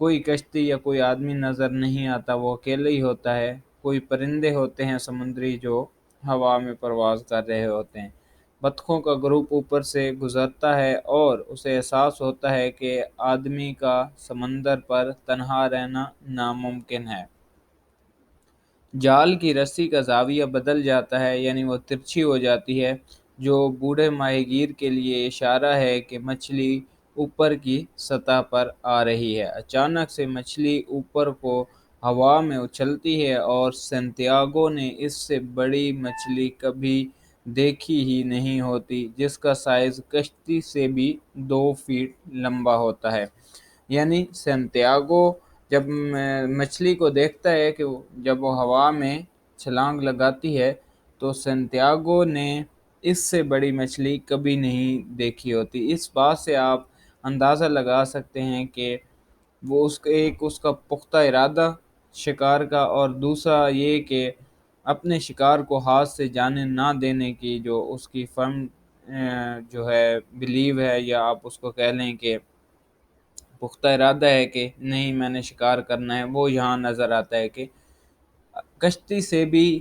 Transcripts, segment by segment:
کوئی کشتی یا کوئی آدمی نظر نہیں آتا، وہ اکیلے ہی ہوتا ہے۔ کوئی پرندے ہوتے ہیں سمندری جو ہوا میں پرواز کر رہے ہوتے ہیں۔ بطخوں کا گروپ اوپر سے گزرتا ہے اور اسے احساس ہوتا ہے کہ آدمی کا سمندر پر تنہا رہنا ناممکن ہے۔ جال کی رسی کا زاویہ بدل جاتا ہے، یعنی وہ ترچھی ہو جاتی ہے، جو بوڑھے ماہی گیر کے لیے اشارہ ہے کہ مچھلی اوپر کی سطح پر آ رہی ہے۔ اچانک سے مچھلی اوپر کو ہوا میں اچھلتی ہے اور سنتیاگو نے اس سے بڑی مچھلی کبھی دیکھی ہی نہیں ہوتی، جس کا سائز کشتی سے بھی 2 فٹ لمبا ہوتا ہے۔ یعنی سنتیاگو جب مچھلی کو دیکھتا ہے کہ جب وہ ہوا میں چھلانگ لگاتی ہے تو سنتیاگو نے اس سے بڑی مچھلی کبھی نہیں دیکھی ہوتی۔ اس بات سے آپ اندازہ لگا سکتے ہیں کہ وہ اس کا پختہ ارادہ شکار کا، اور دوسرا یہ کہ اپنے شکار کو ہاتھ سے جانے نہ دینے کی جو اس کی فرم جو ہے بلیو ہے، یا آپ اس کو کہہ لیں کہ پختہ ارادہ ہے کہ نہیں میں نے شکار کرنا ہے، وہ یہاں نظر آتا ہے کہ کشتی سے بھی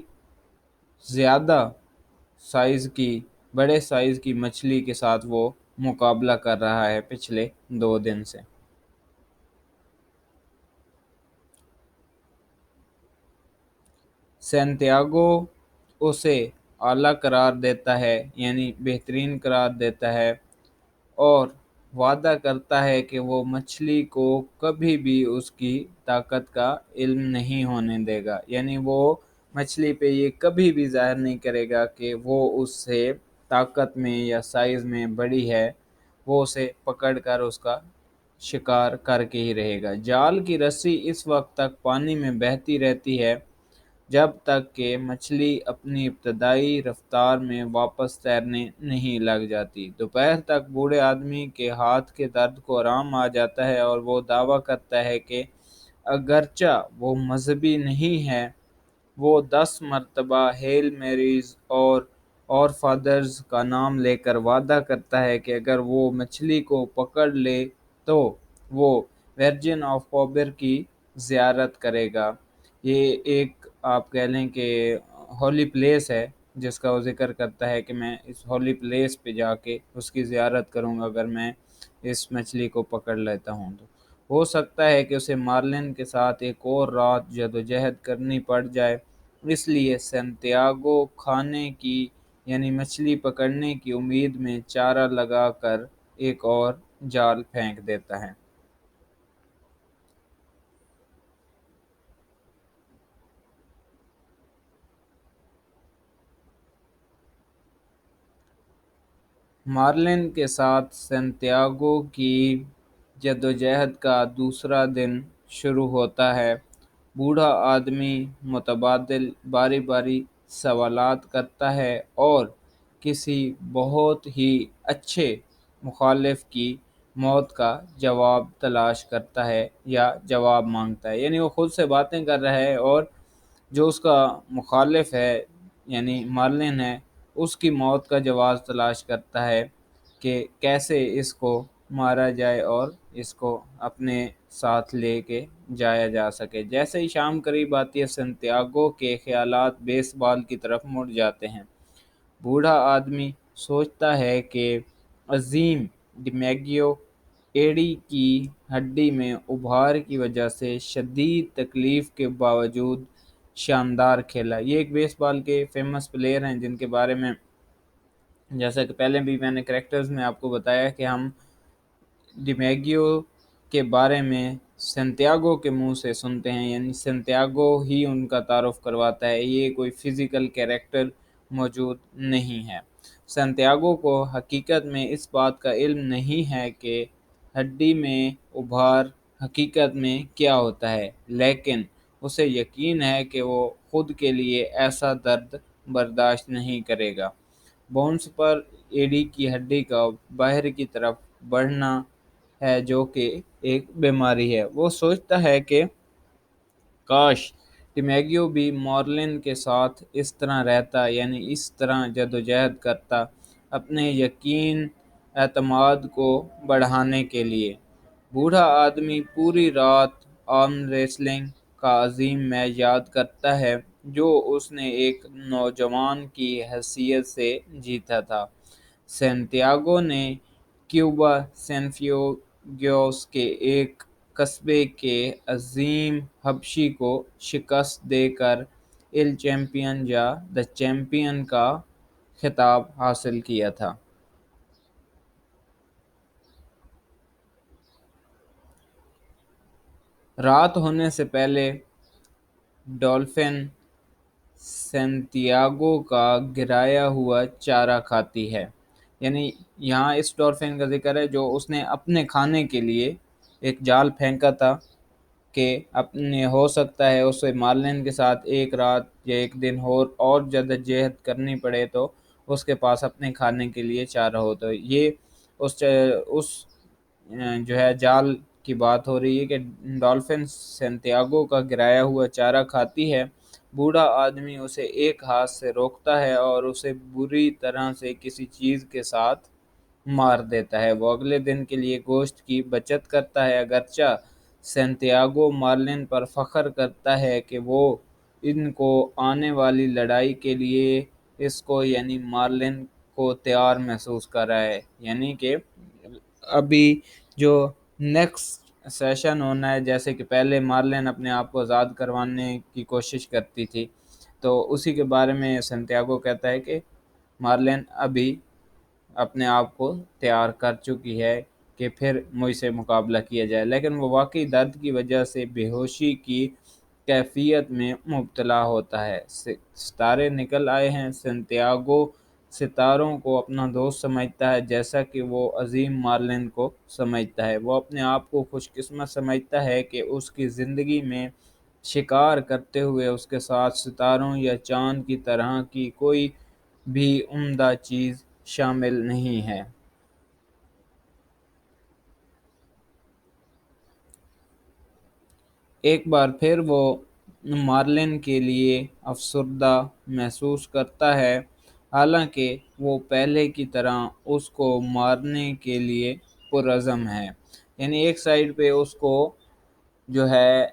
زیادہ سائز کی بڑے سائز کی مچھلی کے ساتھ وہ مقابلہ کر رہا ہے پچھلے 2 دن سے۔ سینتیاگو اسے اعلیٰ قرار دیتا ہے، یعنی بہترین قرار دیتا ہے، اور وعدہ کرتا ہے کہ وہ مچھلی کو کبھی بھی اس کی طاقت کا علم نہیں ہونے دے گا، یعنی وہ مچھلی پہ یہ کبھی بھی ظاہر نہیں کرے گا کہ وہ اس سے طاقت میں یا سائز میں بڑی ہے، وہ اسے پکڑ کر اس کا شکار کر کے ہی رہے گا۔ جال کی رسی اس وقت تک پانی میں بہتی رہتی ہے جب تک کہ مچھلی اپنی ابتدائی رفتار میں واپس تیرنے نہیں لگ جاتی۔ دوپہر تک بوڑھے آدمی کے ہاتھ کے درد کو آرام آ جاتا ہے اور وہ دعویٰ کرتا ہے کہ اگرچہ وہ مذہبی نہیں ہے، وہ 10 مرتبہ ہیل میریز اور فادرز کا نام لے کر وعدہ کرتا ہے کہ اگر وہ مچھلی کو پکڑ لے تو وہ ورجن آف پوبر کی زیارت کرے گا۔ یہ ایک آپ کہہ لیں کہ ہولی پلیس ہے جس کا وہ ذکر کرتا ہے کہ میں اس ہولی پلیس پہ جا کے اس کی زیارت کروں گا اگر میں اس مچھلی کو پکڑ لیتا ہوں تو۔ ہو سکتا ہے کہ اسے مارلن کے ساتھ ایک اور رات جدوجہد کرنی پڑ جائے، اس لیے سنتیاگو کھانے کی یعنی مچھلی پکڑنے کی امید میں چارہ لگا کر ایک اور جال پھینک دیتا ہے۔ مارلن کے ساتھ سنتیاگو کی جدوجہد کا دوسرا دن شروع ہوتا ہے۔ بوڑھا آدمی متبادل باری باری سوالات کرتا ہے اور کسی بہت ہی اچھے مخالف کی موت کا جواب تلاش کرتا ہے یا جواب مانگتا ہے، یعنی وہ خود سے باتیں کر رہا ہے اور جو اس کا مخالف ہے یعنی مارلن ہے اس کی موت کا جواز تلاش کرتا ہے کہ کیسے اس کو مارا جائے اور اس کو اپنے ساتھ لے کے جایا جا سکے۔ جیسے ہی شام قریب آتی ہے سنتیاگو کے خیالات بیس بال کی طرف مڑ جاتے ہیں۔ بوڑھا آدمی سوچتا ہے کہ عظیم ڈیمیگیو ایڑی کی ہڈی میں ابھار کی وجہ سے شدید تکلیف کے باوجود شاندار کھیلا۔ یہ ایک بیس بال کے فیمس پلیئر ہیں جن کے بارے میں جیسا کہ پہلے بھی میں نے کریکٹرز میں آپ کو بتایا کہ ہم ڈیمیگیو کے بارے میں سنتیاگو کے منہ سے سنتے ہیں، یعنی سنتیاگو ہی ان کا تعارف کرواتا ہے، یہ کوئی فزیکل کیریکٹر موجود نہیں ہے۔ سنتیاگو کو حقیقت میں اس بات کا علم نہیں ہے کہ ہڈی میں ابھار حقیقت میں کیا ہوتا ہے، لیکن اسے یقین ہے کہ وہ خود کے لیے ایسا درد برداشت نہیں کرے گا۔ بونس پر ایڑی کی ہڈی کا باہر کی طرف بڑھنا ہے جو کہ ایک بیماری ہے۔ وہ سوچتا ہے کہ کاش ڈیمیگیو بھی مارلن کے ساتھ اس طرح رہتا، یعنی اس طرح جدوجہد کرتا اپنے یقین اعتماد کو بڑھانے کے لیے۔ بوڑھا آدمی پوری رات آرم ریسلنگ کا عظیم میچ یاد کرتا ہے جو اس نے ایک نوجوان کی حیثیت سے جیتا تھا۔ سینتیاگو نے کیوبا سینفیوگیوس کے ایک قصبے کے عظیم حبشی کو شکست دے کر ایل چیمپئن یا دی چیمپئن کا خطاب حاصل کیا تھا۔ رات ہونے سے پہلے ڈولفن سینتیاگو کا گرایا ہوا چارہ کھاتی ہے۔ یعنی یہاں اس ڈولفن کا ذکر ہے جو اس نے اپنے کھانے کے لیے ایک جال پھینکا تھا کہ اپنے ہو سکتا ہے اسے مارلن کے ساتھ ایک رات یا ایک دن اور جدوجہد کرنی پڑے تو اس کے پاس اپنے کھانے کے لیے چارہ ہو۔ تو یہ اس جو ہے جال کی بات ہو رہی ہے کہ ڈالفن سینتیاگو کا گرایا ہوا چارہ کھاتی ہے۔ بوڑھا آدمی اسے ایک ہاتھ سے روکتا ہے اور اسے بری طرح سے کسی چیز کے ساتھ مار دیتا ہے۔ وہ اگلے دن کے لیے گوشت کی بچت کرتا ہے، اگرچہ سینتیاگو مارلن پر فخر کرتا ہے کہ وہ ان کو آنے والی لڑائی کے لیے اس کو یعنی مارلن کو تیار محسوس کر رہا ہے۔ یعنی کہ ابھی جو نیکسٹ سیشن ہونا ہے، جیسے کہ پہلے مارلن اپنے آپ کو آزاد کروانے کی کوشش کرتی تھی، تو اسی کے بارے میں سنتیاگو کہتا ہے کہ مارلن ابھی اپنے آپ کو تیار کر چکی ہے کہ پھر مجھ سے مقابلہ کیا جائے، لیکن وہ واقعی درد کی وجہ سے بے ہوشی کی کیفیت میں مبتلا ہوتا ہے۔ ستارے نکل آئے ہیں۔ سنتیاگو ستاروں کو اپنا دوست سمجھتا ہے جیسا کہ وہ عظیم مارلن کو سمجھتا ہے۔ وہ اپنے آپ کو خوش قسمت سمجھتا ہے کہ اس کی زندگی میں شکار کرتے ہوئے اس کے ساتھ ستاروں یا چاند کی طرح کی کوئی بھی عمدہ چیز شامل نہیں ہے۔ ایک بار پھر وہ مارلن کے لیے افسردہ محسوس کرتا ہے، حالانکہ وہ پہلے کی طرح اس کو مارنے کے لیے پرعزم ہے۔ یعنی ایک سائیڈ پہ اس کو جو ہے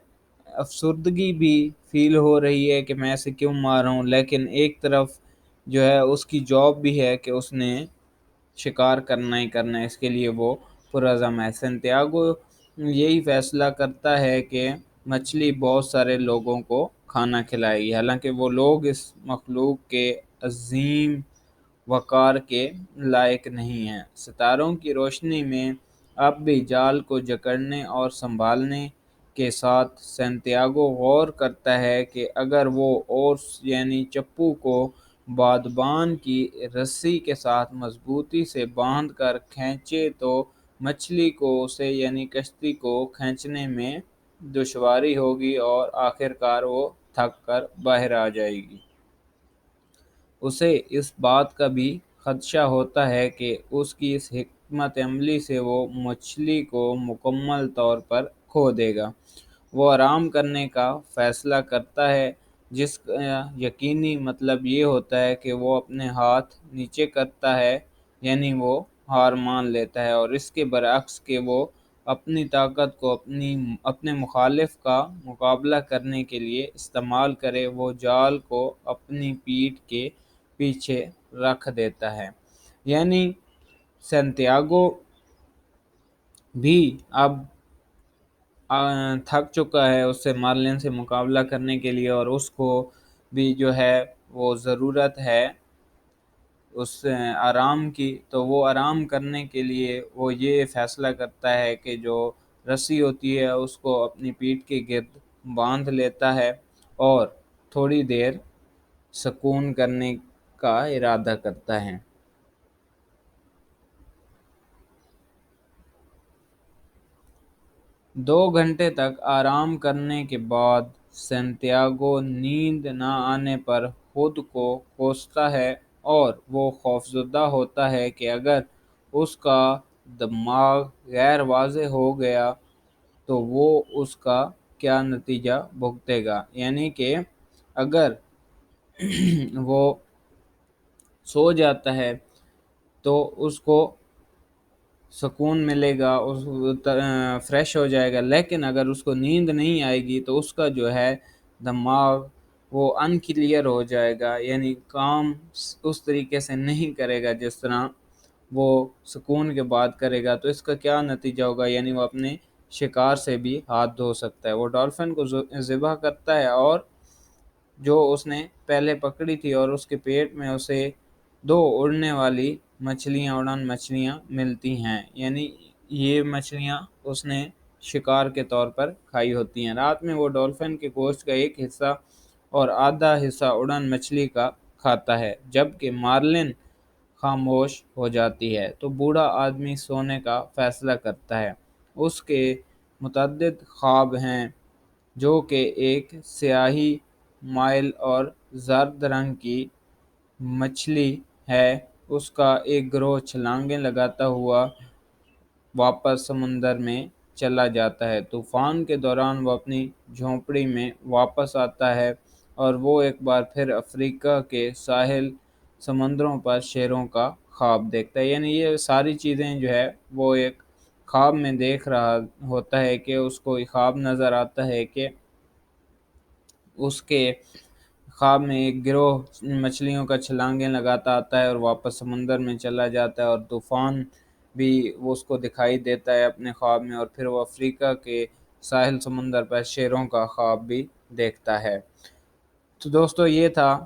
افسردگی بھی فیل ہو رہی ہے کہ میں اسے کیوں مار رہا ہوں، لیکن ایک طرف جو ہے اس کی جاب بھی ہے کہ اس نے شکار کرنا ہی کرنا ہے، اس کے لیے وہ پرعزم ہے۔ سنتیاگو یہی فیصلہ کرتا ہے کہ مچھلی بہت سارے لوگوں کو کھانا کھلائے گی، حالانکہ وہ لوگ اس مخلوق کے عظیم وقار کے لائق نہیں ہیں۔ ستاروں کی روشنی میں اب بھی جال کو جکڑنے اور سنبھالنے کے ساتھ سنتیاگو غور کرتا ہے کہ اگر وہ اور یعنی چپو کو بادبان کی رسی کے ساتھ مضبوطی سے باندھ کر کھینچے تو مچھلی کو اسے یعنی کشتی کو کھینچنے میں دشواری ہوگی اور آخرکار وہ تھک کر باہر آ جائے گی۔ اسے اس بات کا بھی خدشہ ہوتا ہے کہ اس کی اس حکمت عملی سے وہ مچھلی کو مکمل طور پر کھو دے گا۔ وہ آرام کرنے کا فیصلہ کرتا ہے، جس کا یقینی مطلب یہ ہوتا ہے کہ وہ اپنے ہاتھ نیچے کرتا ہے، یعنی وہ ہار مان لیتا ہے، اور اس کے برعکس کہ وہ اپنی طاقت کو اپنے مخالف کا مقابلہ کرنے کے لیے استعمال کرے۔ وہ جال کو اپنی پیٹھ کے پیچھے رکھ دیتا ہے۔ یعنی سنتیاگو بھی اب تھک چکا ہے اس سے مارلن سے مقابلہ کرنے کے لیے، اور اس کو بھی جو ہے وہ ضرورت ہے اس آرام کی، تو وہ آرام کرنے کے لیے وہ یہ فیصلہ کرتا ہے کہ جو رسی ہوتی ہے اس کو اپنی پیٹھ کے گرد باندھ لیتا ہے اور تھوڑی دیر سکون کرنے کا ارادہ کرتا ہے۔ 2 گھنٹے تک آرام کرنے کے بعد سنتیاگو نیند نہ آنے پر خود کو کوستا ہے اور وہ خوفزدہ ہوتا ہے کہ اگر اس کا دماغ غیر واضح ہو گیا تو وہ اس کا کیا نتیجہ بھگتے گا۔ یعنی کہ اگر وہ سو جاتا ہے تو اس کو سکون ملے گا، فریش ہو جائے گا، لیکن اگر اس کو نیند نہیں آئے گی تو اس کا جو ہے دماغ وہ ان کلیئر ہو جائے گا، یعنی کام اس طریقے سے نہیں کرے گا جس طرح وہ سکون کے بعد کرے گا۔ تو اس کا کیا نتیجہ ہوگا، یعنی وہ اپنے شکار سے بھی ہاتھ دھو سکتا ہے۔ وہ ڈالفن کو ذبح کرتا ہے اور جو اس نے پہلے پکڑی تھی، اور اس کے پیٹ میں اسے 2 اڑنے والی مچھلیاں، اڑان مچھلیاں ملتی ہیں، یعنی یہ مچھلیاں اس نے شکار کے طور پر کھائی ہوتی ہیں۔ رات میں وہ ڈولفن کے گوشت کا ایک حصہ اور آدھا حصہ اڑان مچھلی کا کھاتا ہے، جبکہ مارلن خاموش ہو جاتی ہے۔ تو بوڑھا آدمی سونے کا فیصلہ کرتا ہے۔ اس کے متعدد خواب ہیں، جو کہ ایک سیاہی مائل اور زرد رنگ کی مچھلی ہے۔ اس کا ایک گروہ چھلانگیں لگاتا ہوا واپس سمندر میں چلا جاتا ہے۔ طوفان کے دوران وہ اپنی جھونپڑی میں واپس آتا ہے اور وہ ایک بار پھر افریقہ کے ساحل سمندروں پر شیروں کا خواب دیکھتا ہے، یعنی یہ ساری چیزیں جو ہے وہ ایک خواب میں دیکھ رہا ہوتا ہے کہ اس کو ایک خواب نظر آتا ہے کہ اس کے خواب میں ایک گروہ مچھلیوں کا چھلانگیں لگاتا آتا ہے اور واپس سمندر میں چلا جاتا ہے، اور طوفان بھی وہ اس کو دکھائی دیتا ہے اپنے خواب میں، اور پھر وہ افریقہ کے ساحل سمندر پر شیروں کا خواب بھی دیکھتا ہے۔ تو دوستو یہ تھا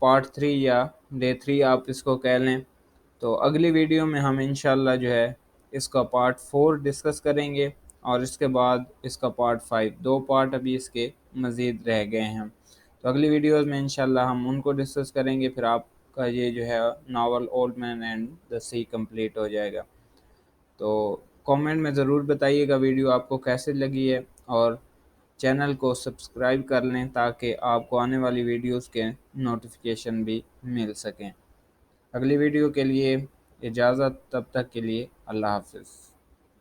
پارٹ 3 یا ڈے 3 آپ اس کو کہہ لیں۔ تو اگلی ویڈیو میں ہم انشاءاللہ جو ہے اس کا پارٹ 4 ڈسکس کریں گے، اور اس کے بعد اس کا پارٹ 5، 2 پارٹ ابھی اس کے مزید رہ گئے ہیں۔ تو اگلی ویڈیوز میں انشاءاللہ ہم ان کو ڈسکس کریں گے، پھر آپ کا یہ جو ہے novel Old Man and the Sea complete ہو جائے گا۔ تو کامنٹ میں ضرور بتائیے گا ویڈیو آپ کو کیسے لگی ہے، اور چینل کو سبسکرائب کر لیں تاکہ آپ کو آنے والی ویڈیوز کے نوٹیفیکیشن بھی مل سکیں۔ اگلی ویڈیو کے لیے اجازت، تب تک کے لیے اللہ حافظ۔